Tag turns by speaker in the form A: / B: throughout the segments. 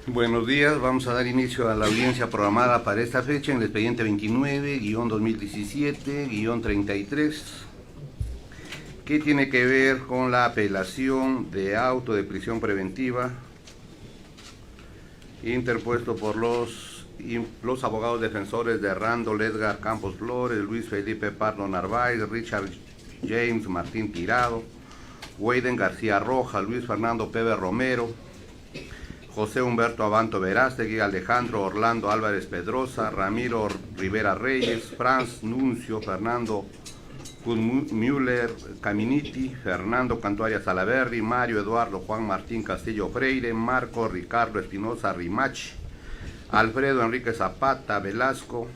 A: Buenos días, vamos a dar inicio a la audiencia programada para esta fecha en el expediente 29-2017-33, que tiene que ver con la apelación de auto de prisión preventiva interpuesto por los abogados defensores de Randall Edgar Campos Flores, Luis Felipe Pardo Narváez, Richard James Martín Tirado, Weiden García Roja, Luis Fernando Pebe Romero, José Humberto Abanto Verástegui, Alejandro Orlando Álvarez Pedrosa, Ramiro Rivera Reyes, Franz Nuncio, Fernando Müller Caminiti, Fernando Cantuaria Salaverri, Mario Eduardo Juan Martín Castillo Freire, Marco Ricardo Espinosa Rimachi, Alfredo Enrique Zapata Velasco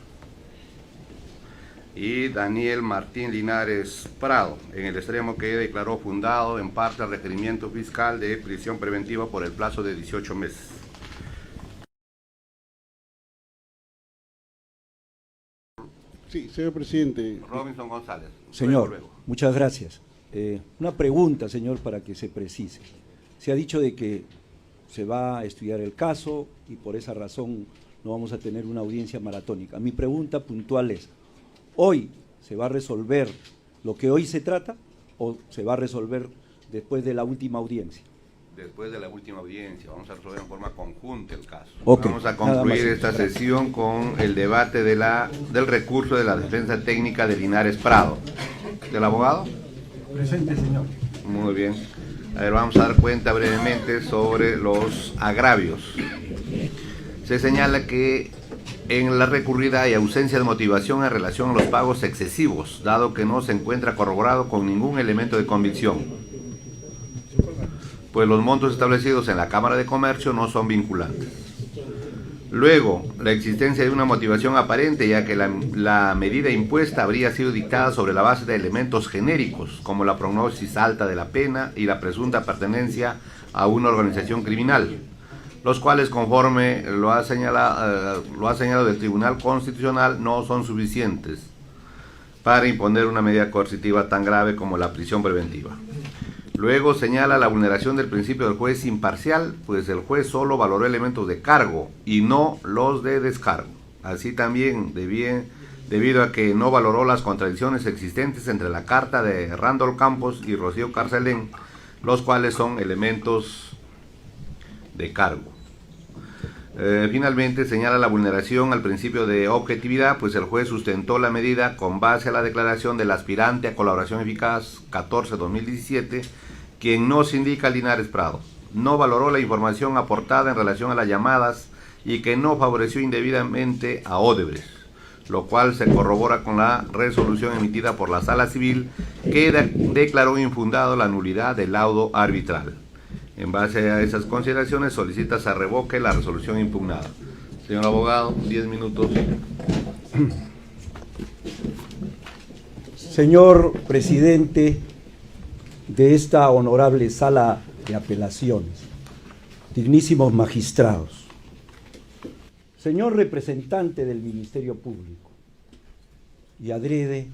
A: y Daniel Martín Linares Prado, en el extremo que declaró fundado en parte el requerimiento fiscal de prisión preventiva por el plazo de 18 meses.
B: Sí, señor presidente.
A: Robinson González.
C: Señor, muchas gracias. Una pregunta, señor, para que se precise. Se ha dicho de que se va a estudiar el caso y por esa razón no vamos a tener una audiencia maratónica. Mi pregunta puntual es, ¿hoy se va a resolver lo que hoy se trata o se va a resolver después de la última audiencia?
A: Después de la última audiencia, vamos a resolver en forma conjunta el caso.
C: Okay,
A: vamos a concluir esta sesión con el debate del recurso de la defensa técnica de Linares Prado. ¿Del abogado?
C: Presente, señor.
A: Muy bien. A ver, vamos a dar cuenta brevemente sobre los agravios. Se señala que en la recurrida hay ausencia de motivación en relación a los pagos excesivos, dado que no se encuentra corroborado con ningún elemento de convicción, pues los montos establecidos en la Cámara de Comercio no son vinculantes. Luego, la existencia de una motivación aparente, ya que la medida impuesta habría sido dictada sobre la base de elementos genéricos, como la prognosis alta de la pena y la presunta pertenencia a una organización criminal, los cuales, conforme lo ha señalado el Tribunal Constitucional, no son suficientes para imponer una medida coercitiva tan grave como la prisión preventiva. Luego señala la vulneración del principio del juez imparcial, pues el juez solo valoró elementos de cargo y no los de descargo. Así también, debido a que no valoró las contradicciones existentes entre la carta de Randall Campos y Rocío Carcelén, los cuales son elementos de cargo. Finalmente señala la vulneración al principio de objetividad, pues el juez sustentó la medida con base a la declaración del aspirante a colaboración eficaz 14-2017, quien no se indica Linares Prado, no valoró la información aportada en relación a las llamadas y que no favoreció indebidamente a Odebrecht, lo cual se corrobora con la resolución emitida por la Sala Civil que declaró infundado la nulidad del laudo arbitral. En base a esas consideraciones solicita se revoque la resolución impugnada. Señor abogado, 10 minutos.
C: Señor presidente de esta honorable sala de apelaciones, dignísimos magistrados, señor representante del Ministerio Público, y adrede,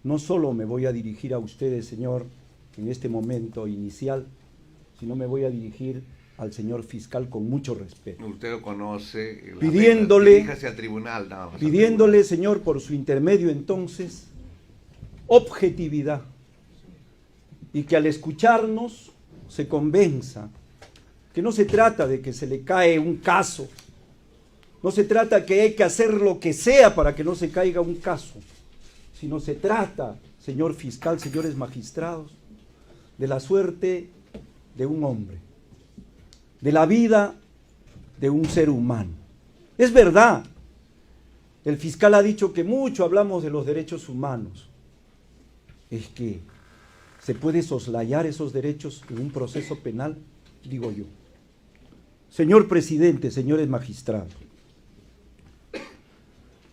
C: no solo me voy a dirigir a ustedes, señor, en este momento inicial, sino me voy a dirigir al señor fiscal con mucho respeto.
A: Usted lo conoce.
C: Pidiéndole,
A: al tribunal, nada más,
C: pidiéndole, señor, por su intermedio entonces, objetividad, y que al escucharnos se convenza que no se trata de que se le cae un caso, no se trata que hay que hacer lo que sea para que no se caiga un caso, sino se trata, señor fiscal, señores magistrados, de la suerte de un hombre, de la vida de un ser humano. Es verdad, el fiscal ha dicho que mucho hablamos de los derechos humanos. Es que se puede soslayar esos derechos en un proceso penal, digo yo. Señor presidente, señores magistrados,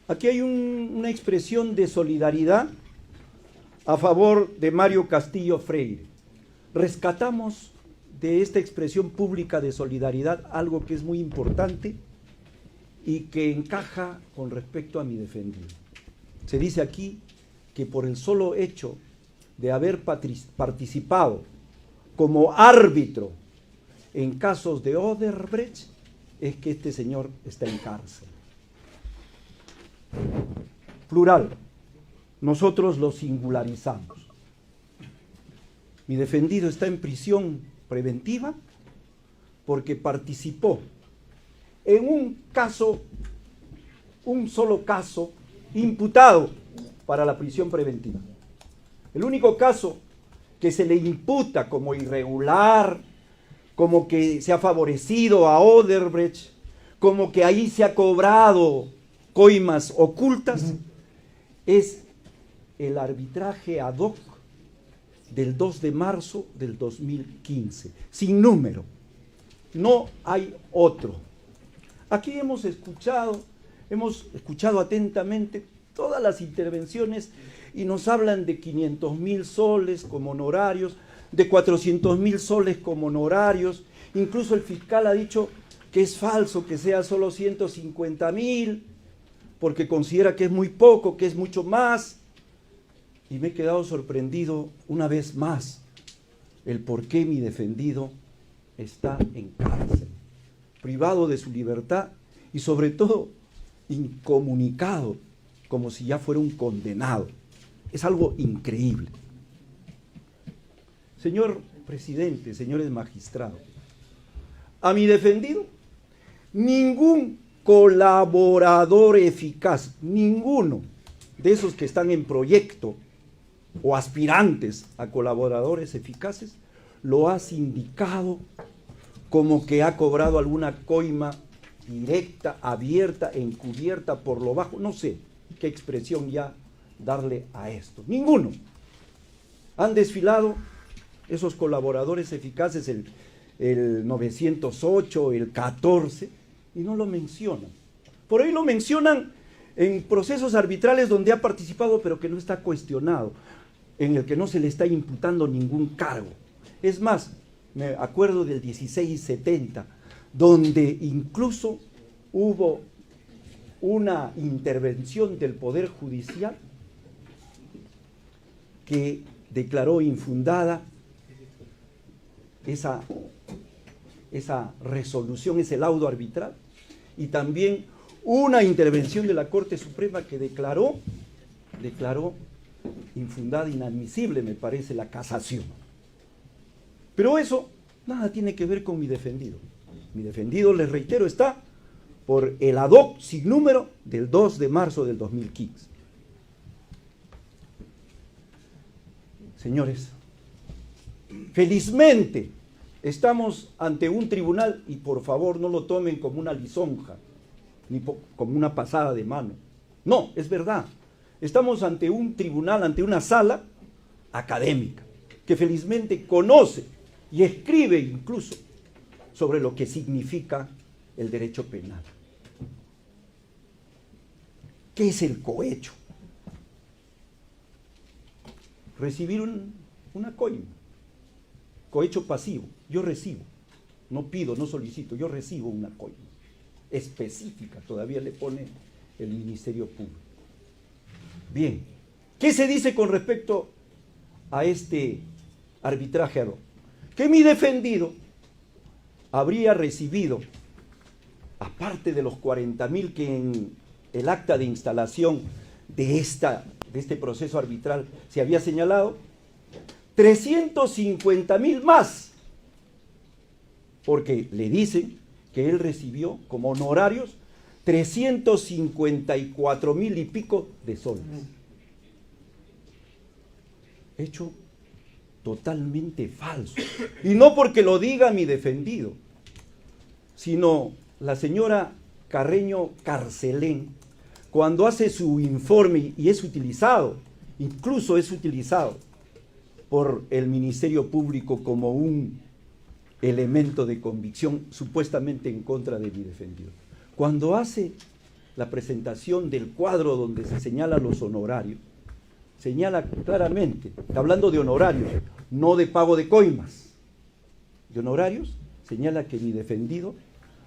C: aquí hay una expresión de solidaridad a favor de Mario Castillo Freire. Rescatamos de esta expresión pública de solidaridad algo que es muy importante y que encaja con respecto a mi defendido. Se dice aquí que por el solo hecho de haber participado como árbitro en casos de Odebrecht, es que este señor está en cárcel. Plural. Nosotros lo singularizamos. Mi defendido está en prisión preventiva porque participó en un caso, un solo caso, imputado para la prisión preventiva. El único caso que se le imputa como irregular, como que se ha favorecido a Odebrecht, como que ahí se ha cobrado coimas ocultas, es el arbitraje ad hoc del 2 de marzo del 2015, sin número. No hay otro. Aquí hemos escuchado atentamente todas las intervenciones y nos hablan de 500.000 soles como honorarios, de 400.000 soles como honorarios. Incluso el fiscal ha dicho que es falso que sea solo 150.000, porque considera que es muy poco, que es mucho más. Y me he quedado sorprendido una vez más el por qué mi defendido está en cárcel, privado de su libertad y sobre todo incomunicado, como si ya fuera un condenado. Es algo increíble. Señor presidente, señores magistrados, a mi defendido, ningún colaborador eficaz, ninguno de esos que están en proyecto o aspirantes a colaboradores eficaces, lo ha sindicado como que ha cobrado alguna coima directa, abierta, encubierta, por lo bajo, no sé qué expresión ya darle a esto. Ninguno. Han desfilado esos colaboradores eficaces, el 908, el 14, y no lo mencionan. Por ahí lo mencionan en procesos arbitrales donde ha participado, pero que no está cuestionado, en el que no se le está imputando ningún cargo. Es más, me acuerdo del 1670, donde incluso hubo una intervención del Poder Judicial que declaró infundada esa resolución, ese laudo arbitral, y también una intervención de la Corte Suprema que declaró infundada, inadmisible, me parece, la casación. Pero eso nada tiene que ver con mi defendido. Mi defendido, les reitero, está por el ad hoc sin número del 2 de marzo del 2015. Señores, felizmente estamos ante un tribunal, y por favor no lo tomen como una lisonja, ni como una pasada de mano. No, es verdad. Estamos ante un tribunal, ante una sala académica, que felizmente conoce y escribe incluso sobre lo que significa el derecho penal. ¿Qué es el cohecho? Recibir una coima. Cohecho pasivo. Yo recibo. No pido, no solicito. Yo recibo una coima. Específica, todavía le pone el Ministerio Público. Bien. ¿Qué se dice con respecto a este arbitraje ad hoc? Que mi defendido habría recibido, aparte de los 40.000 que en el acta de instalación de este proceso arbitral se había señalado, 350.000 más, porque le dicen que él recibió como honorarios 354.000 y pico de soles. Hecho totalmente falso. Y no porque lo diga mi defendido, sino la señora Carreño Carcelén, cuando hace su informe, y es utilizado, incluso es utilizado por el Ministerio Público como un elemento de convicción supuestamente en contra de mi defendido. Cuando hace la presentación del cuadro donde se señalan los honorarios, señala claramente, está hablando de honorarios, no de pago de coimas. De honorarios, señala que mi defendido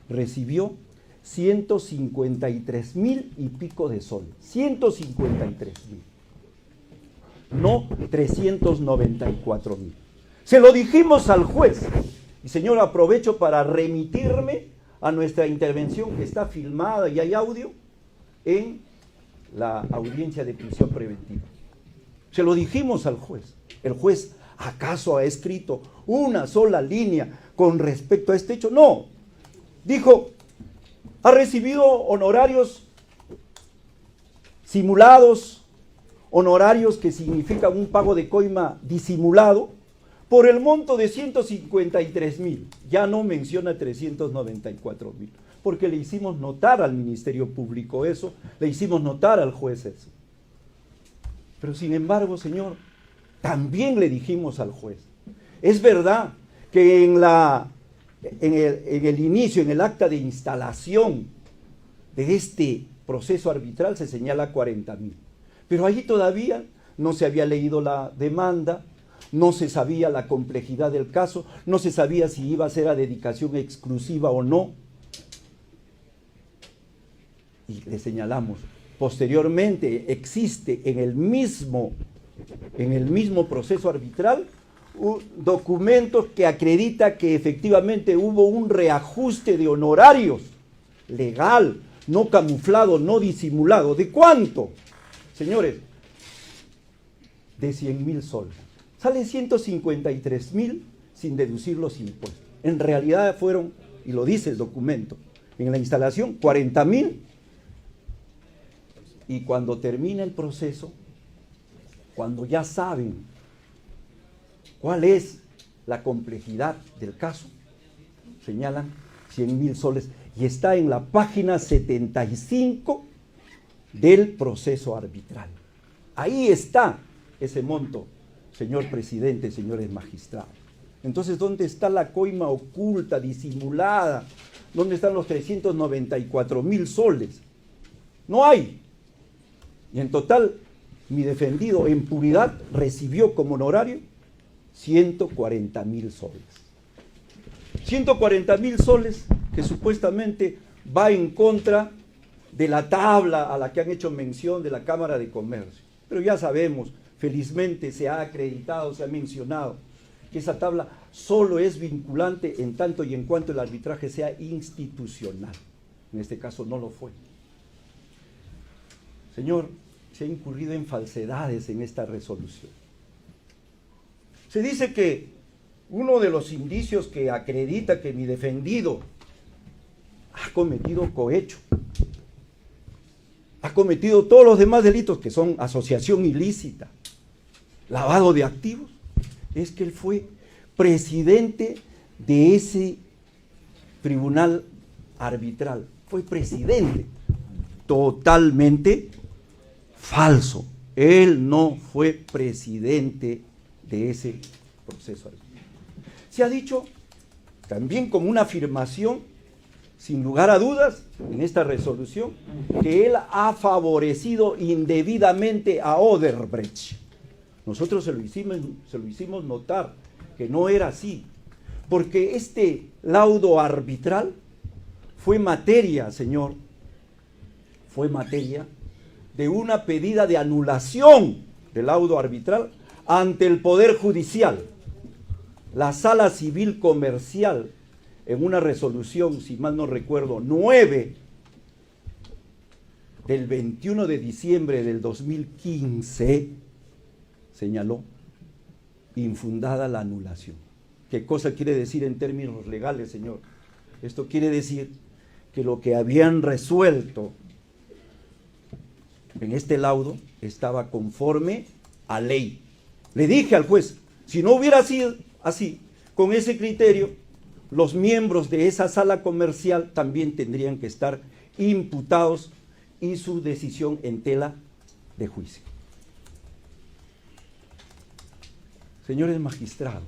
C: recibió 153.000 y pico de soles. 153.000. No 394.000. Se lo dijimos al juez. Y señor, aprovecho para remitirme a nuestra intervención que está filmada y hay audio en la audiencia de prisión preventiva. Se lo dijimos al juez. El juez, ¿acaso ha escrito una sola línea con respecto a este hecho? No. Dijo, ha recibido honorarios simulados, honorarios que significan un pago de coima disimulado, por el monto de 153.000. Ya no menciona 394.000, porque le hicimos notar al Ministerio Público eso, le hicimos notar al juez eso. Pero sin embargo, señor, también le dijimos al juez, es verdad que en el inicio, en el acta de instalación de este proceso arbitral se señala 40.000, pero allí todavía no se había leído la demanda, no se sabía la complejidad del caso, no se sabía si iba a ser a dedicación exclusiva o no. Y le señalamos, posteriormente existe en el mismo proceso arbitral documentos que acredita que efectivamente hubo un reajuste de honorarios legal, no camuflado, no disimulado. ¿De cuánto? Señores, de 100.000 soles. Salen 153.000 sin deducir los impuestos. En realidad fueron, y lo dice el documento, en la instalación 40.000, y cuando termina el proceso, cuando ya saben cuál es la complejidad del caso, señalan 100.000 soles, y está en la página 75 del proceso arbitral. Ahí está ese monto, señor presidente, señores magistrados. Entonces, ¿dónde está la coima oculta, disimulada? ¿Dónde están los 394.000 soles? No hay. Y en total, mi defendido en puridad recibió como honorario 140.000 soles. 140.000 soles que supuestamente va en contra de la tabla a la que han hecho mención de la Cámara de Comercio. Pero ya sabemos, felizmente se ha acreditado, se ha mencionado, que esa tabla solo es vinculante en tanto y en cuanto el arbitraje sea institucional. En este caso no lo fue. Señor, se ha incurrido en falsedades en esta resolución. Se dice que uno de los indicios que acredita que mi defendido ha cometido cohecho, ha cometido todos los demás delitos que son asociación ilícita, lavado de activos, es que él fue presidente de ese tribunal arbitral. Fue presidente. Totalmente falso. Él no fue presidente de ese proceso arbitral. Se ha dicho también como una afirmación, sin lugar a dudas, en esta resolución, que él ha favorecido indebidamente a Odebrecht. Nosotros se lo hicimos notar que no era así, porque este laudo arbitral fue materia, señor, fue materia de una pedida de anulación del laudo arbitral ante el Poder Judicial. La Sala Civil Comercial, en una resolución, si mal no recuerdo, 9 del 21 de diciembre del 2015, señaló infundada la anulación. ¿Qué cosa quiere decir en términos legales, señor? Esto quiere decir que lo que habían resuelto en este laudo estaba conforme a ley. Le dije al juez, si no hubiera sido así, con ese criterio, los miembros de esa sala comercial también tendrían que estar imputados y su decisión en tela de juicio. Señores magistrados,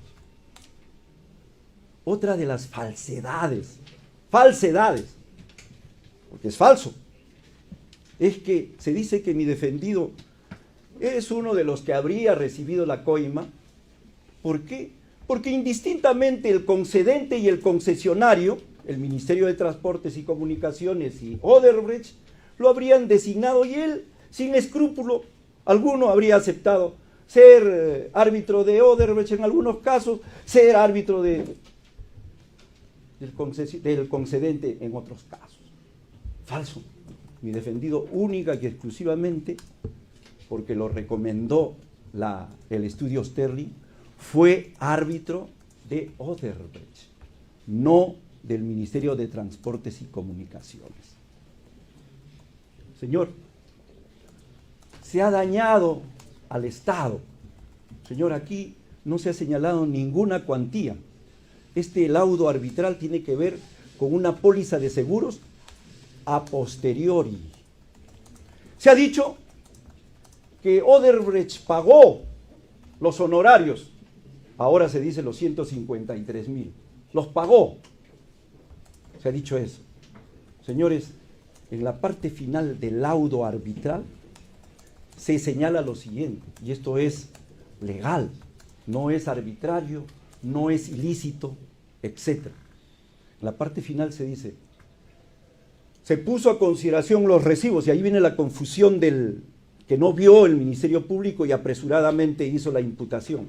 C: otra de las falsedades, porque es falso, es que se dice que mi defendido es uno de los que habría recibido la coima. ¿Por qué? Porque indistintamente el concedente y el concesionario, el Ministerio de Transportes y Comunicaciones y Odebrecht, lo habrían designado y él, sin escrúpulo alguno, habría aceptado ser árbitro de Odebrecht en algunos casos, ser árbitro de del concedente en otros casos. Falso. Mi defendido única y exclusivamente, porque lo recomendó el estudio Sterling, fue árbitro de Odebrecht, no del Ministerio de Transportes y Comunicaciones. Señor, se ha dañado al Estado. Señor, aquí no se ha señalado ninguna cuantía. Este laudo arbitral tiene que ver con una póliza de seguros a posteriori. Se ha dicho que Odebrecht pagó los honorarios, ahora se dice los 153,000, los pagó. Se ha dicho eso. Señores, en la parte final del laudo arbitral se señala lo siguiente, y esto es legal, no es arbitrario, no es ilícito, etc. En la parte final se dice, se puso a consideración los recibos, y ahí viene la confusión del que no vio el Ministerio Público y apresuradamente hizo la imputación.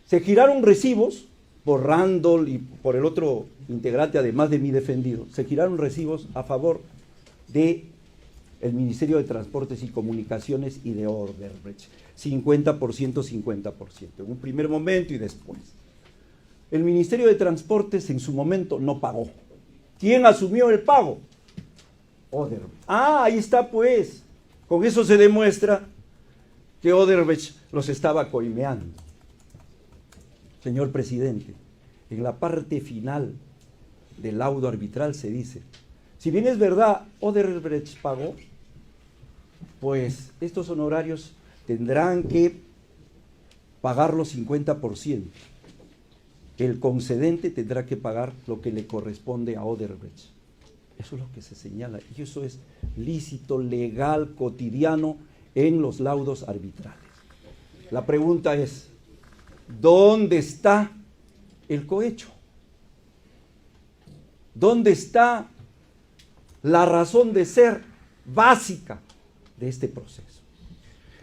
C: Se giraron recibos por Randall y por el otro integrante, además de mi defendido, se giraron recibos a favor de el Ministerio de Transportes y Comunicaciones y de Odebrecht, 50%, 50%, en un primer momento y después. El Ministerio de Transportes en su momento no pagó. ¿Quién asumió el pago? Odebrecht. Ah, ahí está pues. Con eso se demuestra que Odebrecht los estaba coimeando. Señor presidente, en la parte final del laudo arbitral se dice, si bien es verdad, Odebrecht pagó, pues estos honorarios tendrán que pagar los 50%. El concedente tendrá que pagar lo que le corresponde a Odebrecht. Eso es lo que se señala, y eso es lícito, legal, cotidiano en los laudos arbitrales. La pregunta es, ¿dónde está el cohecho? ¿Dónde está la razón de ser básica de este proceso?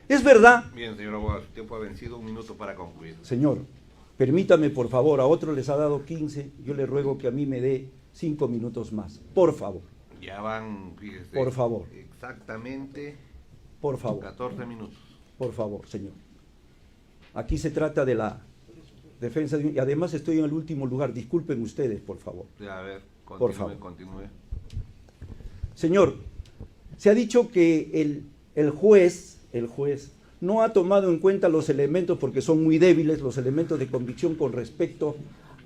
C: Es verdad.
A: Bien, señor abogado, su tiempo ha vencido, 1 minuto para concluir.
C: Señor, permítame por favor, a otros les ha dado 15, yo le ruego que a mí me dé 5 minutos más, por favor.
A: Ya van, fíjese.
C: Por favor.
A: Exactamente.
C: Por favor.
A: 14 minutos.
C: Por favor, señor. Aquí se trata de la defensa y además estoy en el último lugar, disculpen ustedes, por favor.
A: Ya, a ver, continúe,
C: por favor.
A: Continúe.
C: Señor, se ha dicho que el juez no ha tomado en cuenta los elementos, porque son muy débiles, los elementos de convicción con respecto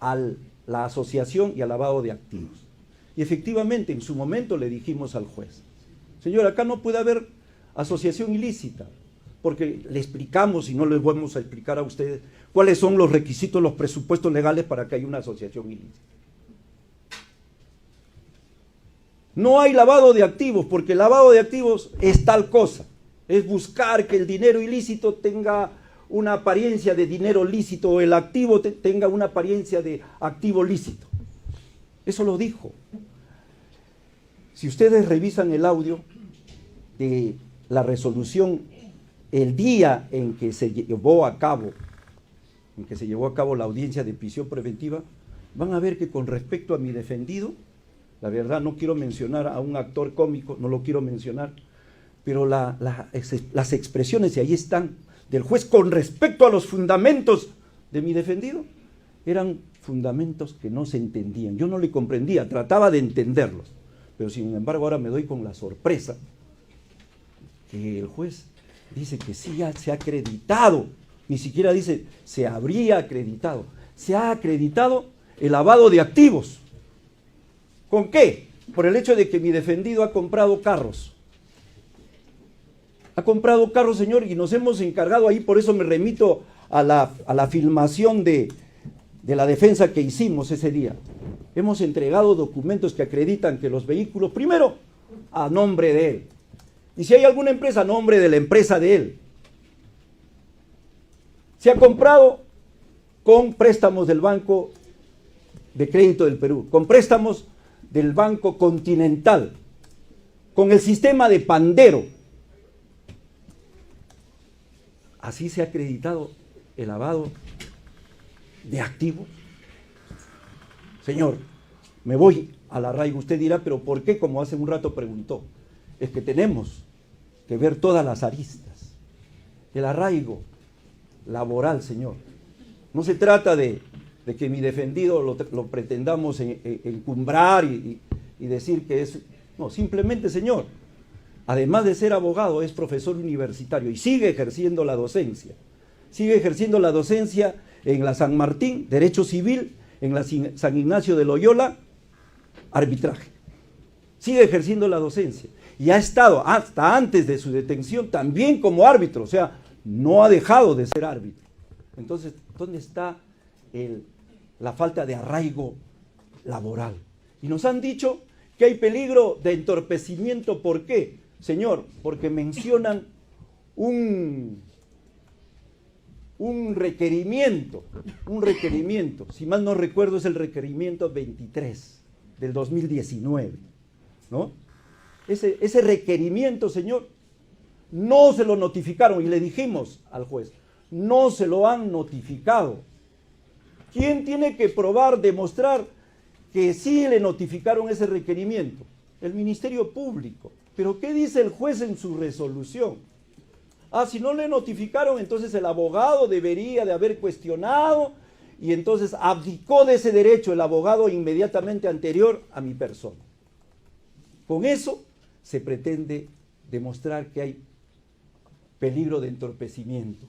C: a la asociación y al lavado de activos. Y efectivamente, en su momento le dijimos al juez, señor, acá no puede haber asociación ilícita, porque le explicamos, y no les vamos a explicar a ustedes, cuáles son los requisitos, los presupuestos legales para que haya una asociación ilícita. No hay lavado de activos, porque el lavado de activos es tal cosa, es buscar que el dinero ilícito tenga una apariencia de dinero lícito, o el activo tenga una apariencia de activo lícito. Eso lo dijo. Si ustedes revisan el audio de la resolución, el día en que se llevó a cabo la audiencia de prisión preventiva, van a ver que con respecto a mi defendido, la verdad no quiero mencionar a un actor cómico, no lo quiero mencionar, pero las expresiones, y ahí están, del juez con respecto a los fundamentos de mi defendido, eran fundamentos que no se entendían. Yo no le comprendía, trataba de entenderlos, pero sin embargo ahora me doy con la sorpresa que el juez dice que sí ya se ha acreditado, ni siquiera dice se habría acreditado, se ha acreditado el lavado de activos. ¿Con qué? Por el hecho de que mi defendido ha comprado carros. Ha comprado carros, señor, y nos hemos encargado ahí, por eso me remito a la filmación de la defensa que hicimos ese día. Hemos entregado documentos que acreditan que los vehículos, primero, a nombre de él. Y si hay alguna empresa, a nombre de la empresa de él. Se ha comprado con préstamos del Banco de Crédito del Perú, con préstamos del Banco Continental, con el sistema de Pandero. Así se ha acreditado el lavado de activos. Señor, me voy al arraigo. Usted dirá, pero ¿por qué? Como hace un rato preguntó. Es que tenemos que ver todas las aristas. El arraigo laboral, señor. No se trata de que mi defendido lo pretendamos encumbrar y decir que es... No, simplemente, señor, además de ser abogado, es profesor universitario y sigue ejerciendo la docencia. Sigue ejerciendo la docencia en la San Martín, Derecho Civil, en la San Ignacio de Loyola, arbitraje. Sigue ejerciendo la docencia. Y ha estado hasta antes de su detención también como árbitro, o sea, no ha dejado de ser árbitro. Entonces, ¿dónde está la falta de arraigo laboral? Y nos han dicho que hay peligro de entorpecimiento. ¿Por qué? Señor, porque mencionan un requerimiento, si mal no recuerdo es el requerimiento 23 del 2019, ¿no? Ese requerimiento, señor, no se lo notificaron y le dijimos al juez, no se lo han notificado. ¿Quién tiene que probar, demostrar que sí le notificaron ese requerimiento? El Ministerio Público. ¿Pero qué dice el juez en su resolución? Si no le notificaron, entonces el abogado debería de haber cuestionado y entonces abdicó de ese derecho el abogado inmediatamente anterior a mi persona. Con eso se pretende demostrar que hay peligro de entorpecimiento.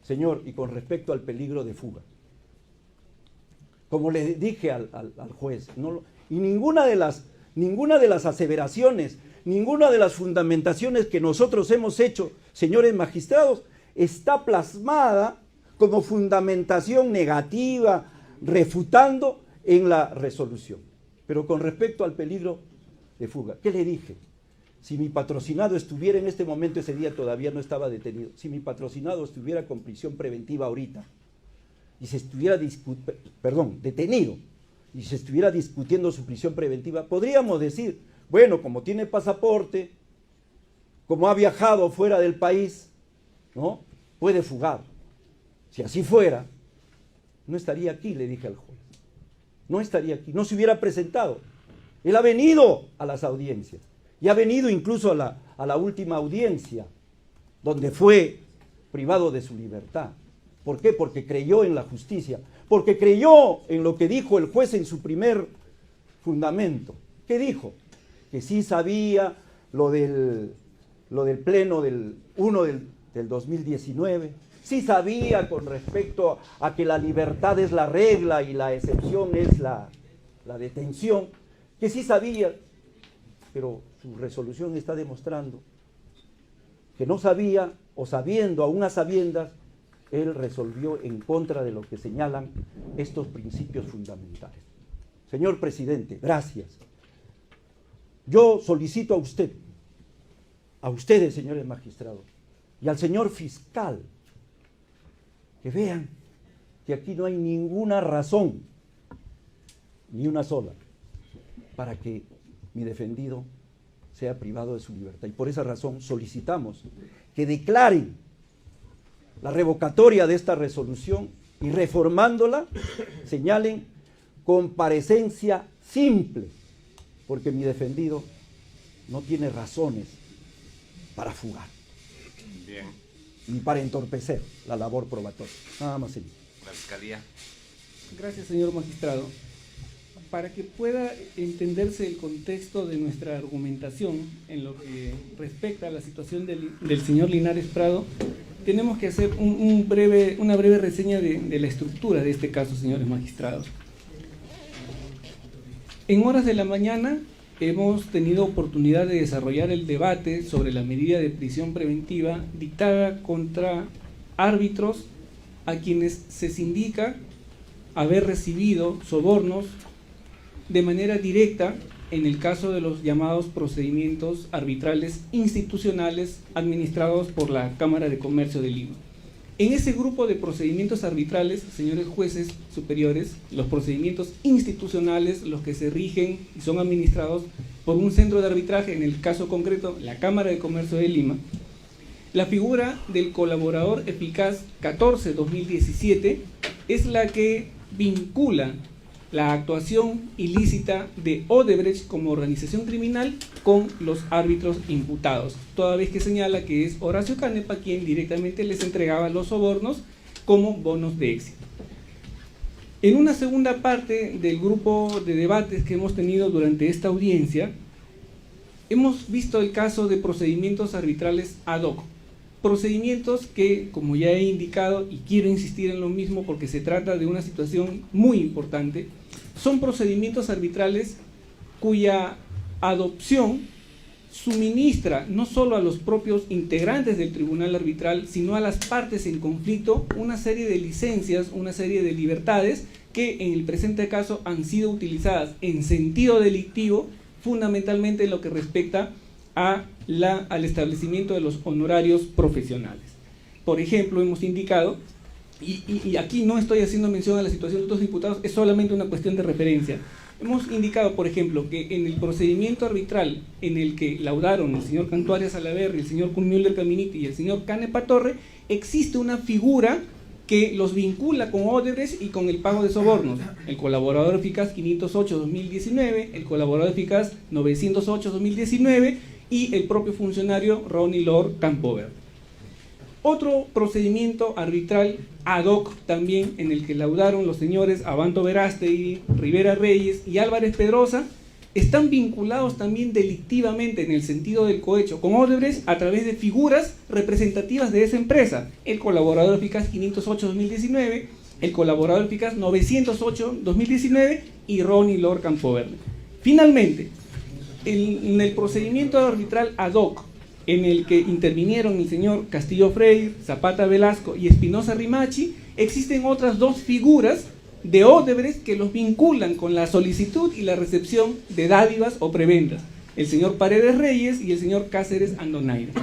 C: Señor, y con respecto al peligro de fuga, como le dije al juez, y ninguna de las aseveraciones, ninguna de las fundamentaciones que nosotros hemos hecho, señores magistrados, está plasmada como fundamentación negativa, refutando en la resolución. Pero con respecto al peligro de fuga, ¿qué le dije? Si mi patrocinado estuviera en este momento, ese día todavía no estaba detenido, si mi patrocinado estuviera con prisión preventiva ahorita, y se estuviera detenido, y se estuviera discutiendo su prisión preventiva, podríamos decir, bueno, como tiene pasaporte, como ha viajado fuera del país, ¿no? Puede fugar. Si así fuera, no estaría aquí, le dije al juez. No estaría aquí, no se hubiera presentado. Él ha venido a las audiencias, y ha venido incluso a la última audiencia, donde fue privado de su libertad. ¿Por qué? Porque creyó en la justicia, porque creyó en lo que dijo el juez en su primer fundamento. ¿Qué dijo? Que sí sabía lo del pleno del 1 del 2019, sí sabía con respecto a que la libertad es la regla y la excepción es la detención, que sí sabía, pero su resolución está demostrando que no sabía, o sabiendo, aún a sabiendas, él resolvió en contra de lo que señalan estos principios fundamentales. Señor presidente, gracias. Yo solicito a usted, a ustedes, señores magistrados, y al señor fiscal, que vean que aquí no hay ninguna razón, ni una sola, para que mi defendido sea privado de su libertad. Y por esa razón solicitamos que declaren la revocatoria de esta resolución y reformándola, señalen comparecencia simple, porque mi defendido no tiene razones para fugar.
A: Bien.
C: Ni para entorpecer la labor probatoria. Nada más, señor.
A: La Fiscalía.
D: Gracias, señor magistrado. Para que pueda entenderse el contexto de nuestra argumentación en lo que respecta a la situación del señor Linares Prado, tenemos que hacer una breve reseña de la estructura de este caso, señores magistrados. En horas de la mañana hemos tenido oportunidad de desarrollar el debate sobre la medida de prisión preventiva dictada contra árbitros a quienes se indica haber recibido sobornos de manera directa en el caso de los llamados procedimientos arbitrales institucionales administrados por la Cámara de Comercio de Lima. En ese grupo de procedimientos arbitrales, señores jueces superiores, los procedimientos institucionales, los que se rigen y son administrados por un centro de arbitraje, en el caso concreto, la Cámara de Comercio de Lima, la figura del colaborador eficaz 14-2017 es la que vincula la actuación ilícita de Odebrecht como organización criminal con los árbitros imputados, toda vez que señala que es Horacio Canepa quien directamente les entregaba los sobornos como bonos de éxito. En una segunda parte del grupo de debates que hemos tenido durante esta audiencia, hemos visto el caso de procedimientos arbitrales ad hoc. Procedimientos que, como ya he indicado, y quiero insistir en lo mismo porque se trata de una situación muy importante, son procedimientos arbitrales cuya adopción suministra no solo a los propios integrantes del tribunal arbitral, sino a las partes en conflicto una serie de licencias, una serie de libertades que en el presente caso han sido utilizadas en sentido delictivo, fundamentalmente en lo que respecta al establecimiento de los honorarios profesionales. Por ejemplo, hemos indicado, y aquí no estoy haciendo mención a la situación de otros diputados, es solamente una cuestión de referencia. Hemos indicado, por ejemplo, que en el procedimiento arbitral en el que laudaron el señor Cantuarias Salaverry, el señor Müller Caminiti y el señor Canepa Torre, existe una figura que los vincula con Odebrecht y con el pago de sobornos. El colaborador eficaz 508-2019, el colaborador eficaz 908-2019 y el propio funcionario Ronnie Lord Campoverde. Otro procedimiento arbitral ad hoc también en el que laudaron los señores Abanto Verástegui, Rivera Reyes y Álvarez Pedrosa están vinculados también delictivamente en el sentido del cohecho con Odebrecht a través de figuras representativas de esa empresa: el colaborador eficaz 508-2019, el colaborador eficaz 908-2019 y Ronnie Lord Campoverde. Finalmente, en el procedimiento arbitral ad hoc en el que intervinieron el señor Castillo Freire, Zapata Velasco y Espinosa Rimachi, existen otras dos figuras de Odebrecht que los vinculan con la solicitud y la recepción de dádivas o prebendas: el señor Paredes Reyes y el señor Cáceres Andonaire.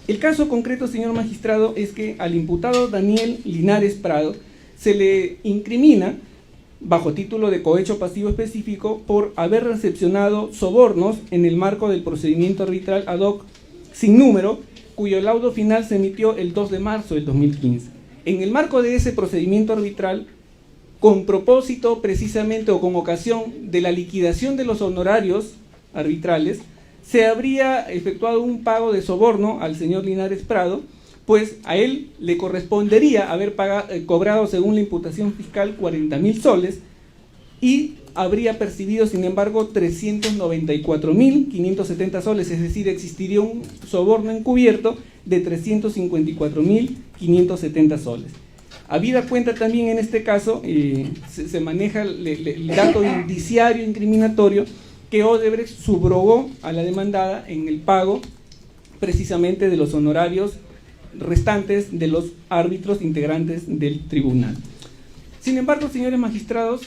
D: El caso concreto, señor magistrado, es que al imputado Daniel Linares Prado se le incrimina, bajo título de cohecho pasivo específico, por haber recepcionado sobornos en el marco del procedimiento arbitral ad hoc sin número, cuyo laudo final se emitió el 2 de marzo del 2015. En el marco de ese procedimiento arbitral, con propósito precisamente o con ocasión de la liquidación de los honorarios arbitrales, se habría efectuado un pago de soborno al señor Linares Prado, pues a él le correspondería haber cobrado, según la imputación fiscal, 40.000 soles y habría percibido, sin embargo, 394.570 soles, es decir, existiría un soborno encubierto de 354.570 soles. Habida cuenta también en este caso, se maneja el dato indiciario incriminatorio que Odebrecht subrogó a la demandada en el pago precisamente de los honorarios restantes de los árbitros integrantes del tribunal. Sin embargo, señores magistrados,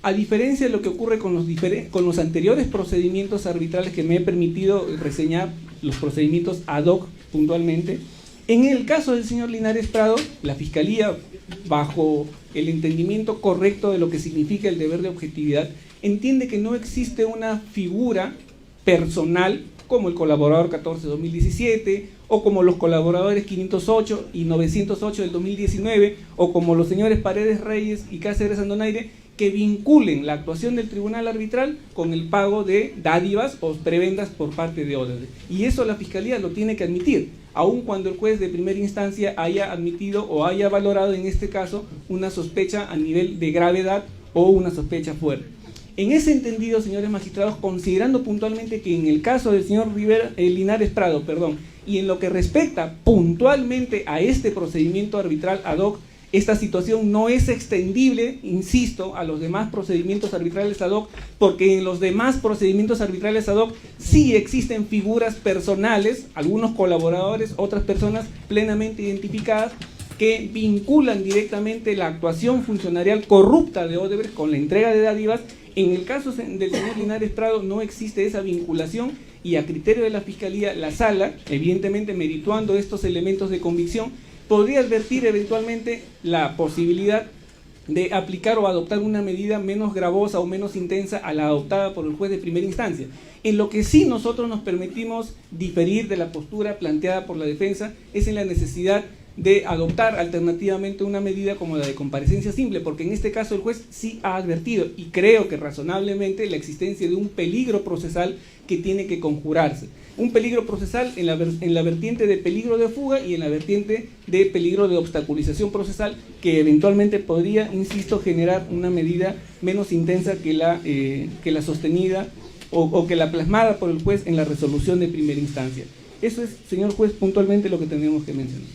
D: a diferencia de lo que ocurre con los anteriores procedimientos arbitrales que me he permitido reseñar, los procedimientos ad hoc puntualmente, en el caso del señor Linares Prado, la Fiscalía, bajo el entendimiento correcto de lo que significa el deber de objetividad, entiende que no existe una figura personal como el colaborador 14-2017 o como los colaboradores 508 y 908 del 2019 o como los señores Paredes Reyes y Cáceres Andonaire, que vinculen la actuación del tribunal arbitral con el pago de dádivas o prebendas por parte de Odebrecht. Y eso la Fiscalía lo tiene que admitir, aun cuando el juez de primera instancia haya admitido o haya valorado en este caso una sospecha a nivel de gravedad o una sospecha fuerte. En ese entendido, señores magistrados, considerando puntualmente que en el caso del señor Linares Prado, y en lo que respecta puntualmente a este procedimiento arbitral ad hoc, esta situación no es extendible, insisto, a los demás procedimientos arbitrales ad hoc, porque en los demás procedimientos arbitrales ad hoc sí existen figuras personales, algunos colaboradores, otras personas plenamente identificadas, que vinculan directamente la actuación funcionarial corrupta de Odebrecht con la entrega de dádivas. En el caso del señor Linares Prado no existe esa vinculación y a criterio de la Fiscalía, la Sala, evidentemente merituando estos elementos de convicción, podría advertir eventualmente la posibilidad de aplicar o adoptar una medida menos gravosa o menos intensa a la adoptada por el juez de primera instancia. En lo que sí nosotros nos permitimos diferir de la postura planteada por la defensa es en la necesidad de adoptar alternativamente una medida como la de comparecencia simple, porque en este caso el juez sí ha advertido, y creo que razonablemente, la existencia de un peligro procesal que tiene que conjurarse. Un peligro procesal en la vertiente de peligro de fuga y en la vertiente de peligro de obstaculización procesal, que eventualmente podría, insisto, generar una medida menos intensa que la sostenida o que la plasmada por el juez en la resolución de primera instancia. Eso es, señor juez, puntualmente lo que tenemos que mencionar.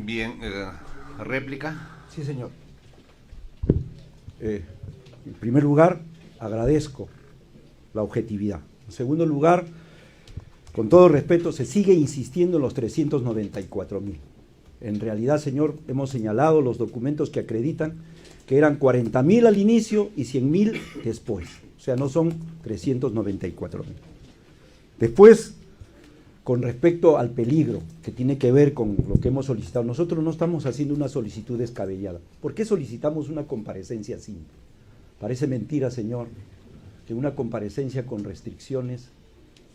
A: Bien, réplica.
C: Sí, señor. En primer lugar, agradezco la objetividad. En segundo lugar, con todo respeto, se sigue insistiendo en los 394.000. En realidad, señor, hemos señalado los documentos que acreditan que eran 40.000 al inicio y 100.000 después. O sea, no son 394.000. Después, con respecto al peligro que tiene que ver con lo que hemos solicitado, nosotros no estamos haciendo una solicitud descabellada. ¿Por qué solicitamos una comparecencia simple? Parece mentira, señor, que una comparecencia con restricciones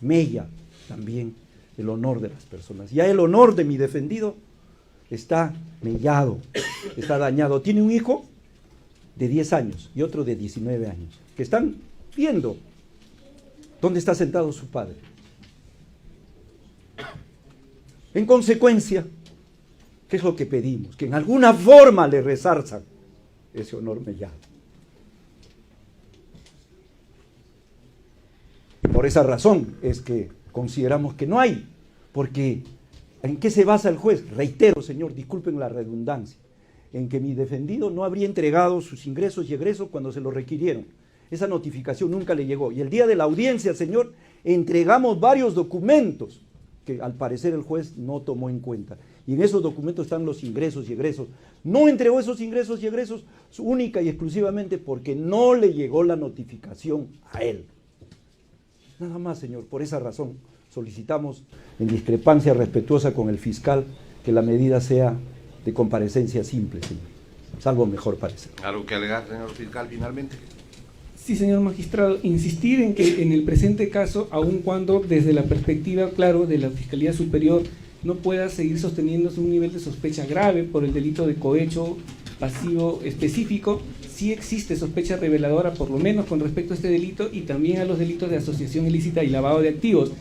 C: mella también el honor de las personas. Ya el honor de mi defendido está mellado, está dañado. Tiene un hijo de 10 años y otro de 19 años, que están viendo dónde está sentado su padre. En consecuencia, ¿qué es lo que pedimos? Que en alguna forma le resarzan ese honor mellado. Por esa razón es que consideramos que no hay, porque ¿en qué se basa el juez? Reitero, señor, disculpen la redundancia, en que mi defendido no habría entregado sus ingresos y egresos cuando se lo requirieron. Esa notificación nunca le llegó. Y el día de la audiencia, señor, entregamos varios documentos que al parecer el juez no tomó en cuenta. Y en esos documentos están los ingresos y egresos. No entregó esos ingresos y egresos única y exclusivamente porque no le llegó la notificación a él. Nada más, señor. Por esa razón solicitamos, en discrepancia respetuosa con el fiscal, que la medida sea de comparecencia simple, señor. Salvo mejor parecer.
A: ¿Algo que alegar, señor fiscal, finalmente?
D: Sí, señor magistrado, insistir en que en el presente caso, aun cuando desde la perspectiva, claro, de la Fiscalía Superior no pueda seguir sosteniéndose un nivel de sospecha grave por el delito de cohecho pasivo específico, sí existe sospecha reveladora, por lo menos con respecto a este delito y también a los delitos de asociación ilícita y lavado de activos,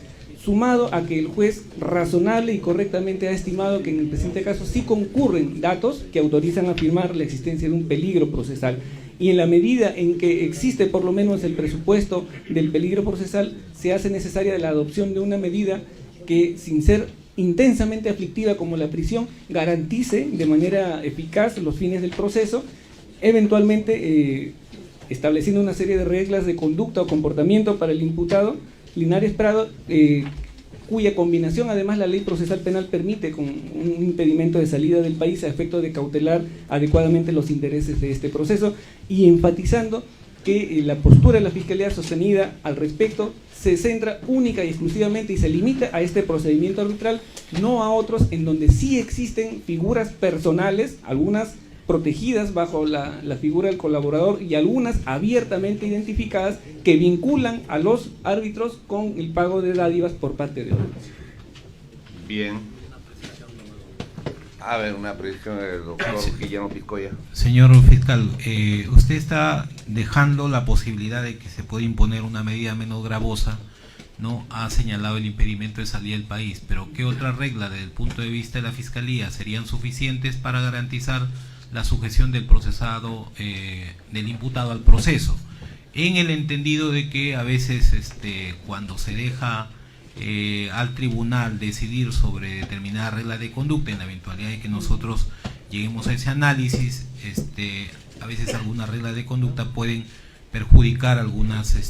D: sumado a que el juez razonable y correctamente ha estimado que en el presente caso sí concurren datos que autorizan a afirmar la existencia de un peligro procesal. Y en la medida en que existe por lo menos el presupuesto del peligro procesal, se hace necesaria la adopción de una medida que, sin ser intensamente aflictiva como la prisión, garantice de manera eficaz los fines del proceso, eventualmente estableciendo una serie de reglas de conducta o comportamiento para el imputado Linares Prado, cuya combinación además la ley procesal penal permite con un impedimento de salida del país a efecto de cautelar adecuadamente los intereses de este proceso, y enfatizando que la postura de la Fiscalía sostenida al respecto se centra única y exclusivamente y se limita a este procedimiento arbitral, no a otros en donde sí existen figuras personales, algunas protegidas bajo la figura del colaborador y algunas abiertamente identificadas que vinculan a los árbitros con el pago de dádivas por parte de otros.
A: Bien. A ver, una precisión del doctor Guillermo Piscoya.
E: Señor fiscal, usted está dejando la posibilidad de que se pueda imponer una medida menos gravosa, ¿no? Ha señalado el impedimento de salida del país, pero ¿qué otras reglas desde el punto de vista de la Fiscalía serían suficientes para garantizar la sujeción del procesado, del imputado al proceso? En el entendido de que a veces cuando se deja al tribunal decidir sobre determinada regla de conducta, en la eventualidad de que nosotros lleguemos a ese análisis, a veces algunas reglas de conducta pueden perjudicar algunos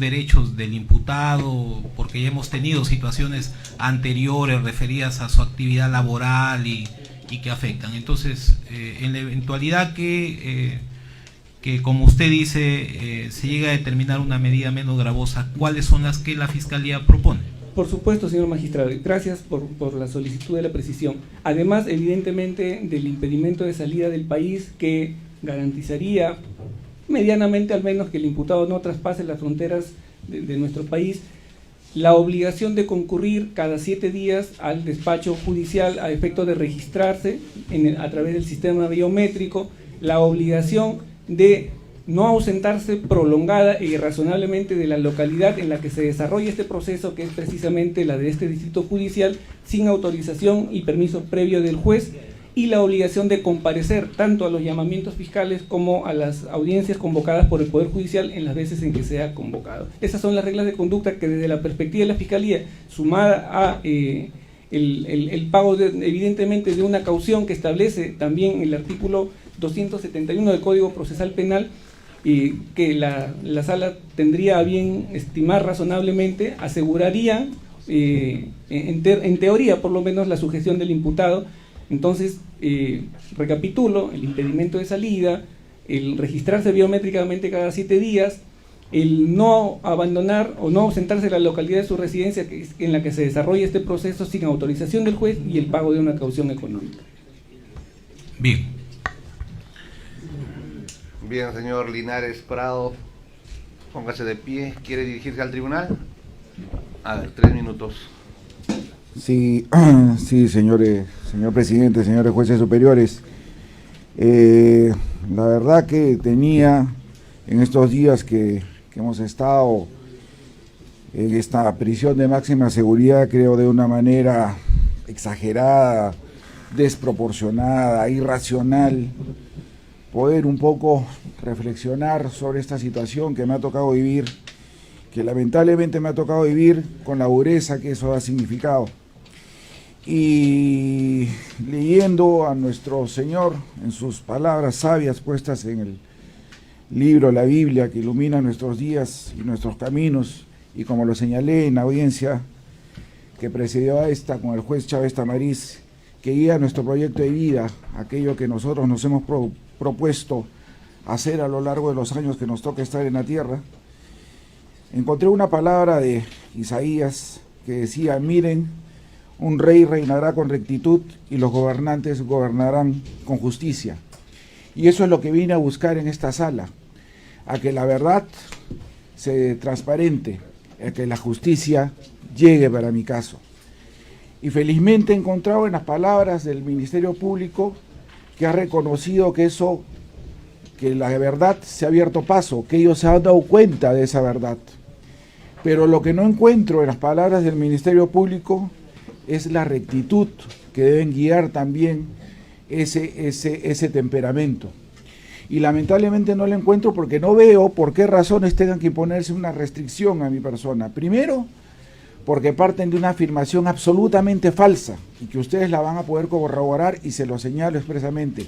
E: derechos del imputado, porque ya hemos tenido situaciones anteriores referidas a su actividad laboral y que afectan. Entonces, en la eventualidad que como usted dice, se llega a determinar una medida menos gravosa, ¿cuáles son las que la Fiscalía propone?
D: Por supuesto, señor magistrado, gracias por la solicitud de la precisión. Además, evidentemente, del impedimento de salida del país, que garantizaría medianamente al menos que el imputado no traspase las fronteras de nuestro país, la obligación de concurrir cada 7 días al despacho judicial a efecto de registrarse a través del sistema biométrico, la obligación de no ausentarse prolongada e irrazonablemente de la localidad en la que se desarrolla este proceso, que es precisamente la de este distrito judicial, sin autorización y permiso previo del juez, y la obligación de comparecer tanto a los llamamientos fiscales como a las audiencias convocadas por el Poder Judicial en las veces en que sea convocado. Esas son las reglas de conducta que, desde la perspectiva de la Fiscalía, sumada a el pago evidentemente de una caución que establece también el artículo 271 del Código Procesal Penal, que la Sala tendría a bien estimar razonablemente, aseguraría en teoría por lo menos la sujeción del imputado. Entonces, recapitulo: el impedimento de salida, el registrarse biométricamente cada 7 días, el no abandonar o no ausentarse de la localidad de su residencia en la que se desarrolla este proceso sin autorización del juez, y el pago de una caución económica.
E: Bien.
A: Bien, señor Linares Prado, póngase de pie. ¿Quiere dirigirse al tribunal? A ver, 3 minutos.
F: Sí, sí, señor presidente, señores jueces superiores. La verdad que tenía en estos días que hemos estado en esta prisión de máxima seguridad, creo de una manera exagerada, desproporcionada, irracional, poder un poco reflexionar sobre esta situación que me ha tocado vivir, que lamentablemente me ha tocado vivir con la dureza que eso ha significado. Y leyendo a nuestro Señor en sus palabras sabias puestas en el libro, la Biblia, que ilumina nuestros días y nuestros caminos, y como lo señalé en la audiencia que precedió a esta con el juez Chávez Tamariz, que guía nuestro proyecto de vida, aquello que nosotros nos hemos propuesto hacer a lo largo de los años que nos toca estar en la tierra, encontré una palabra de Isaías que decía: miren, un rey reinará con rectitud y los gobernantes gobernarán con justicia. Y eso es lo que vine a buscar en esta sala, a que la verdad se transparente, a que la justicia llegue para mi caso. Y felizmente he encontrado en las palabras del Ministerio Público, que ha reconocido que la verdad se ha abierto paso, que ellos se han dado cuenta de esa verdad. Pero lo que no encuentro en las palabras del Ministerio Público es la rectitud que deben guiar también ese temperamento. Y lamentablemente no lo encuentro, porque no veo por qué razones tengan que imponerse una restricción a mi persona. Primero, porque parten de una afirmación absolutamente falsa, y que ustedes la van a poder corroborar, y se lo señalo expresamente.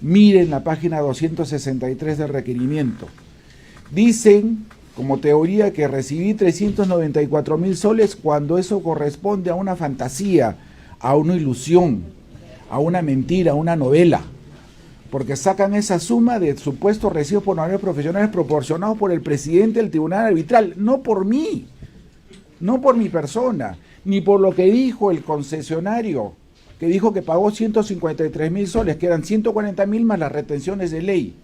F: Miren la página 263 del requerimiento. Dicen, como teoría, que recibí 394.000 soles cuando eso corresponde a una fantasía, a una ilusión, a una mentira, a una novela, porque sacan esa suma de supuestos recibos por honorarios profesionales proporcionados por el presidente del tribunal arbitral, no por mí, no por mi persona, ni por lo que dijo el concesionario, que dijo que pagó 153.000 soles, que eran 140.000 más las retenciones de ley.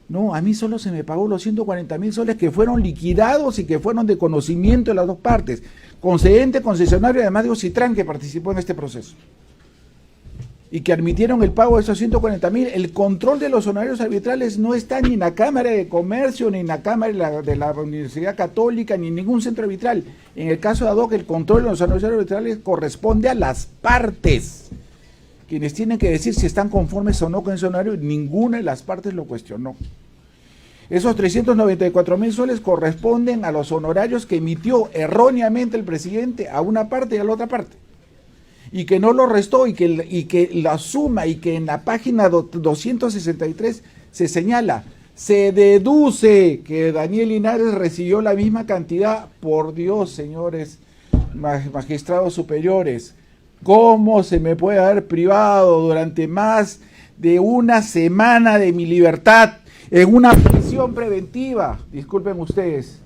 F: No, a mí solo se me pagó los 140.000 soles que fueron liquidados y que fueron de conocimiento de las dos partes, concedente, concesionario, además de Ocitrán, que participó en este proceso, y que admitieron el pago de esos 140.000. El control de los honorarios arbitrales no está ni en la Cámara de Comercio, ni en la Cámara de la Universidad Católica, ni en ningún centro arbitral. En el caso de ADOC, el control de los honorarios arbitrales corresponde a las partes, quienes tienen que decir si están conformes o no con ese honorario. Ninguna de las partes lo cuestionó. Esos 394.000 soles corresponden a los honorarios que emitió erróneamente el presidente a una parte y a la otra parte. Y que no lo restó y que la suma y que en la página 263 se señala, se deduce que Daniel Linares recibió la misma cantidad. Por Dios, señores magistrados superiores, ¿cómo se me puede haber privado durante más de una semana de mi libertad en una prisión preventiva? Disculpen ustedes,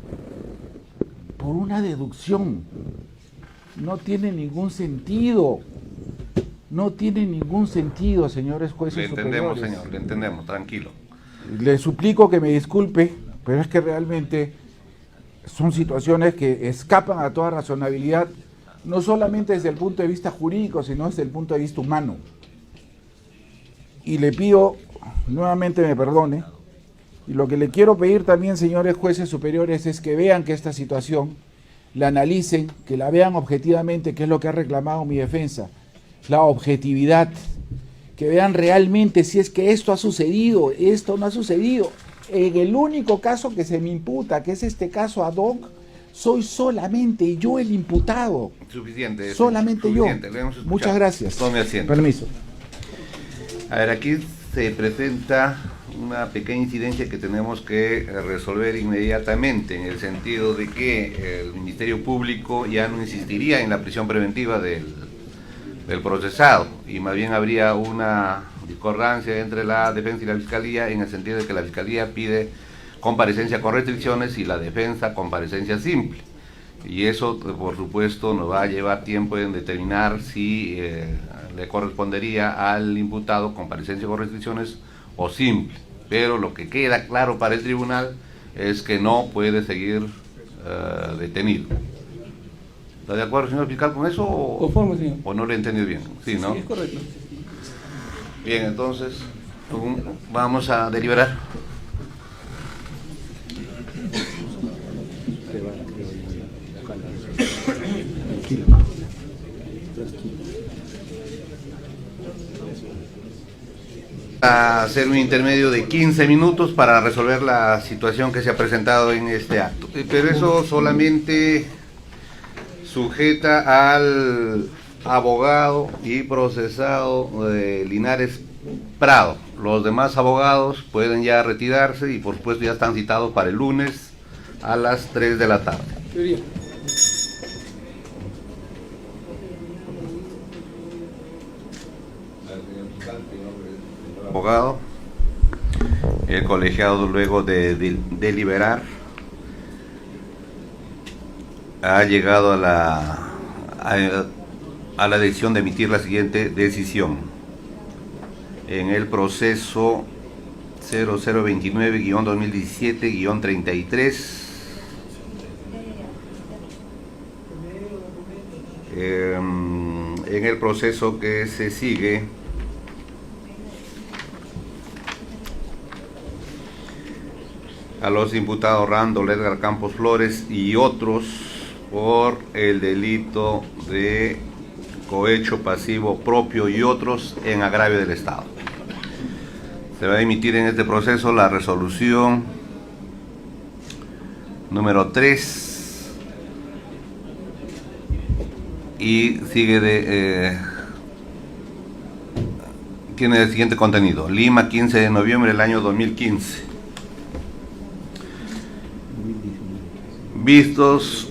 F: por una deducción. No tiene ningún sentido. No tiene ningún sentido, señores jueces superiores.
A: Le entendemos, señor, le entendemos, tranquilo.
F: Le suplico que me disculpe, pero es que realmente son situaciones que escapan a toda razonabilidad, no solamente desde el punto de vista jurídico, sino desde el punto de vista humano. Y le pido, nuevamente me perdone, y lo que le quiero pedir también, señores jueces superiores, es que vean que esta situación la analicen, que la vean objetivamente, que es lo que ha reclamado mi defensa, la objetividad, que vean realmente si es que esto ha sucedido, esto no ha sucedido. En el único caso que se me imputa, que es este caso ad hoc, soy solamente yo el imputado.
A: Suficiente.
F: Solamente
A: suficiente.
F: yo. Muchas gracias.
A: Tome asiento.
F: Permiso.
A: A ver, aquí se presenta una pequeña incidencia que tenemos que resolver inmediatamente, en el sentido de que el Ministerio Público ya no insistiría en la prisión preventiva del procesado, y más bien habría una discordancia entre la defensa y la fiscalía, en el sentido de que la fiscalía pide comparecencia con restricciones y la defensa comparecencia simple, y eso por supuesto nos va a llevar tiempo en determinar si le correspondería al imputado comparecencia con restricciones o simple, pero lo que queda claro para el tribunal es que no puede seguir detenido. ¿Está de acuerdo, señor fiscal, con eso?
D: Conforme, señor.
A: ¿O no le he entendido bien? Sí, ¿no?
D: Sí, es correcto.
A: Bien, entonces, vamos a deliberar. A hacer un intermedio de 15 minutos para resolver la situación que se ha presentado en este acto. Pero eso solamente sujeta al abogado y procesado de Linares Prado. Los demás abogados pueden ya retirarse y por supuesto ya están citados para el lunes a las 3 de la tarde.
D: Teoría.
A: Abogado, el colegiado luego de deliberar ha llegado a la decisión de emitir la siguiente decisión. En el proceso 0029-2017-33, en el proceso que se sigue, a los imputados Randall Edgar Campos Flores y otros por el delito de cohecho pasivo propio y otros en agravio del Estado. Se va a emitir en este proceso la resolución número 3 y tiene el siguiente contenido. Lima, 15 de noviembre del año 2015. Vistos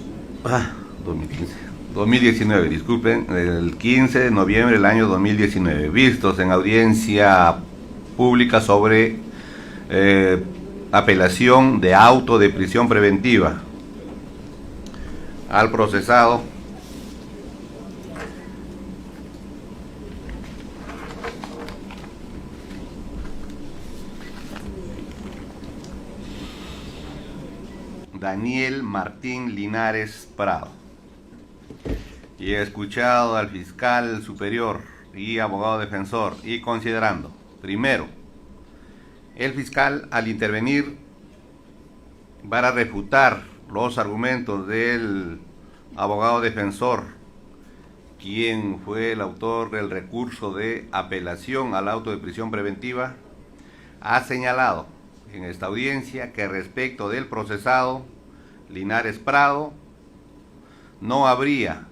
A: 2019, disculpen, el 15 de noviembre del año 2019, vistos en audiencia pública sobre apelación de auto de prisión preventiva al procesado Daniel Martín Linares Prado, y he escuchado al fiscal superior y abogado defensor, y considerando, primero, el fiscal al intervenir para refutar los argumentos del abogado defensor, quien fue el autor del recurso de apelación al auto de prisión preventiva, ha señalado en esta audiencia que respecto del procesado Linares Prado no habría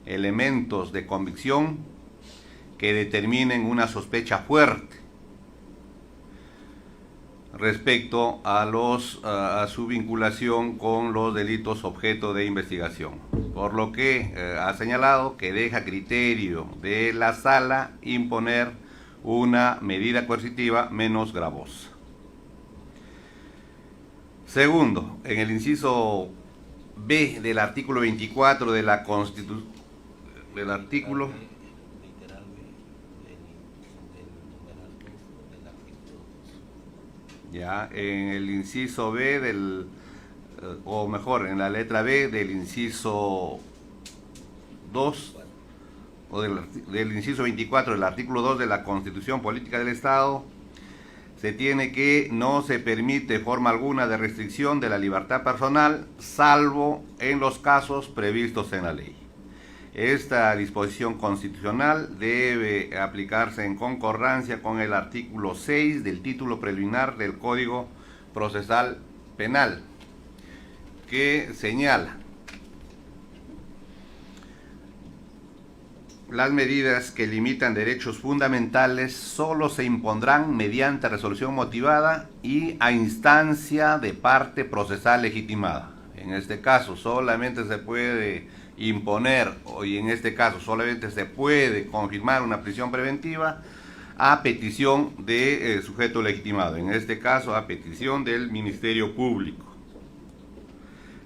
A: elementos de convicción que determinen una sospecha fuerte respecto a su vinculación con los delitos objeto de investigación, por lo que ha señalado que deja criterio de la sala imponer una medida coercitiva menos gravosa. Segundo, en el inciso B del artículo 24 de la Constitución, del artículo ya en el inciso B del, o mejor, en la letra B del inciso 2 o del inciso 24 del artículo 2 de la Constitución Política del Estado, se tiene que no se permite forma alguna de restricción de la libertad personal, salvo en los casos previstos en la ley. Esta disposición constitucional debe aplicarse en concordancia con el artículo 6 del título preliminar del Código Procesal Penal, que señala: las medidas que limitan derechos fundamentales solo se impondrán mediante resolución motivada y a instancia de parte procesal legitimada. En este caso solamente se puede imponer, y en este caso solamente se puede confirmar una prisión preventiva a petición de sujeto legitimado, en este caso a petición del Ministerio Público.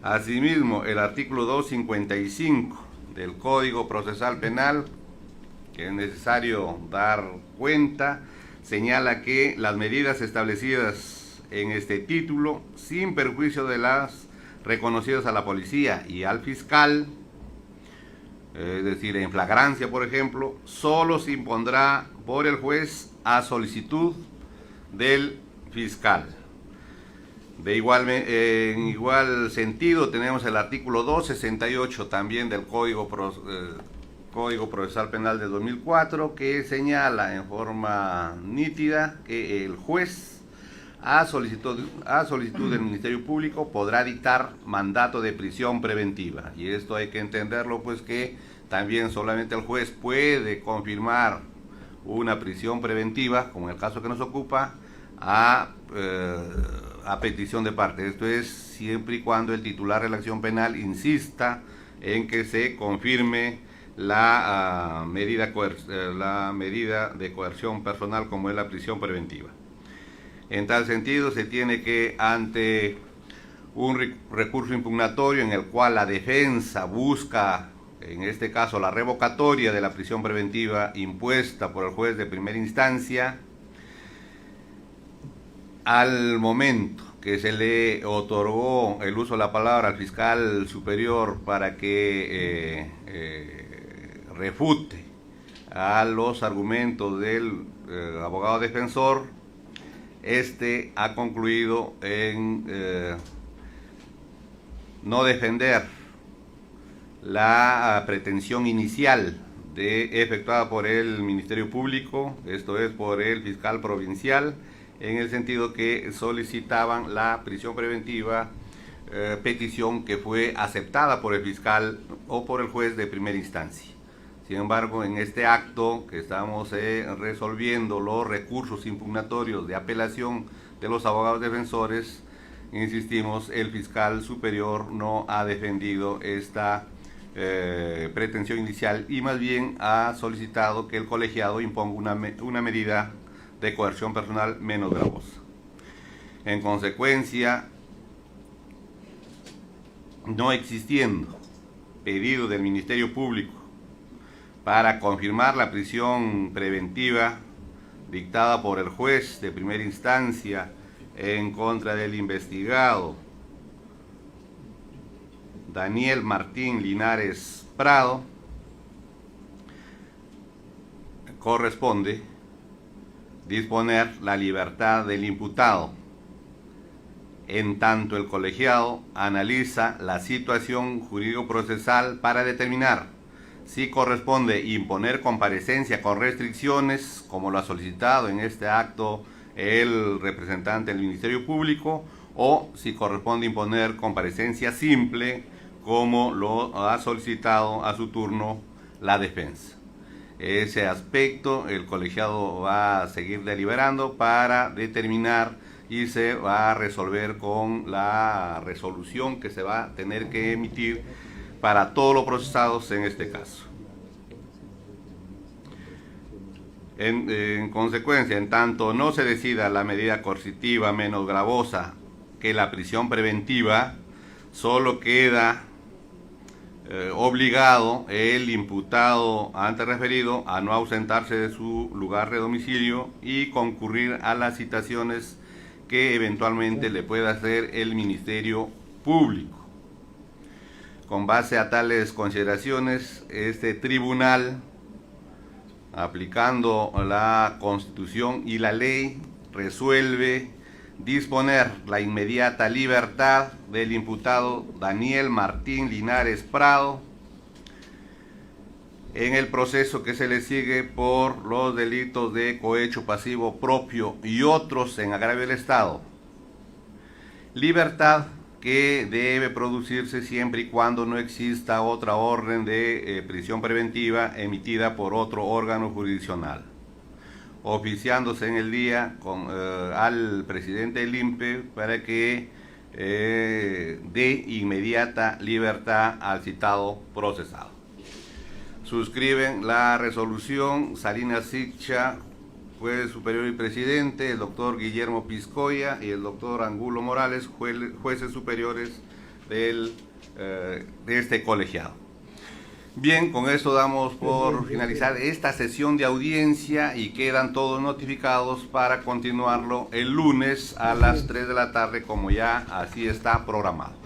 A: Asimismo, el artículo 255 del Código Procesal Penal, que es necesario dar cuenta, señala que las medidas establecidas en este título, sin perjuicio de las reconocidas a la policía y al fiscal, es decir, en flagrancia, por ejemplo, solo se impondrá por el juez a solicitud del fiscal. En igual sentido tenemos el artículo 268 también del Código Procesal Penal de 2004, que señala en forma nítida que el juez a solicitud del Ministerio Público podrá dictar mandato de prisión preventiva, y esto hay que entenderlo pues que también solamente el juez puede confirmar una prisión preventiva, como en el caso que nos ocupa, a petición de parte. Esto es siempre y cuando el titular de la acción penal insista en que se confirme la medida de coerción personal, como es la prisión preventiva. En tal sentido, se tiene que, ante un recurso impugnatorio en el cual la defensa busca, en este caso, la revocatoria de la prisión preventiva impuesta por el juez de primera instancia, al momento que se le otorgó el uso de la palabra al fiscal superior para que refute a los argumentos del abogado defensor, este ha concluido en no defender la pretensión inicial efectuada por el Ministerio Público, esto es por el fiscal provincial, en el sentido que solicitaban la prisión preventiva, petición que fue aceptada por el fiscal o por el juez de primera instancia. Sin embargo, en este acto que estamos resolviendo los recursos impugnatorios de apelación de los abogados defensores, insistimos, el fiscal superior no ha defendido esta pretensión inicial y más bien ha solicitado que el colegiado imponga una medida de coerción personal menos gravosa. En consecuencia, no existiendo pedido del Ministerio Público para confirmar la prisión preventiva dictada por el juez de primera instancia en contra del investigado Daniel Martín Linares Prado, corresponde disponer la libertad del imputado, en tanto el colegiado analiza la situación jurídico-procesal para determinar si corresponde imponer comparecencia con restricciones, como lo ha solicitado en este acto el representante del Ministerio Público, o si corresponde imponer comparecencia simple, como lo ha solicitado a su turno la defensa. Ese aspecto el colegiado va a seguir deliberando para determinar y se va a resolver con la resolución que se va a tener que emitir para todos los procesados en este caso. En consecuencia, en tanto no se decida la medida coercitiva menos gravosa que la prisión preventiva, solo queda obligado el imputado antes referido a no ausentarse de su lugar de domicilio y concurrir a las citaciones que eventualmente le pueda hacer el Ministerio Público. Con base a tales consideraciones, este tribunal, aplicando la Constitución y la ley, resuelve disponer la inmediata libertad del imputado Daniel Martín Linares Prado en el proceso que se le sigue por los delitos de cohecho pasivo propio y otros en agravio del Estado. Libertad que debe producirse siempre y cuando no exista otra orden de prisión preventiva emitida por otro órgano jurisdiccional, oficiándose en el día al presidente del INPE para que dé inmediata libertad al citado procesado. Suscriben la resolución Salinas Siccha, juez superior y presidente, el doctor Guillermo Piscoya y el doctor Angulo Morales, jueces superiores de este colegiado. Bien, con esto damos por finalizar esta sesión de audiencia y quedan todos notificados para continuarlo el lunes a las 3 de la tarde, como ya así está programado.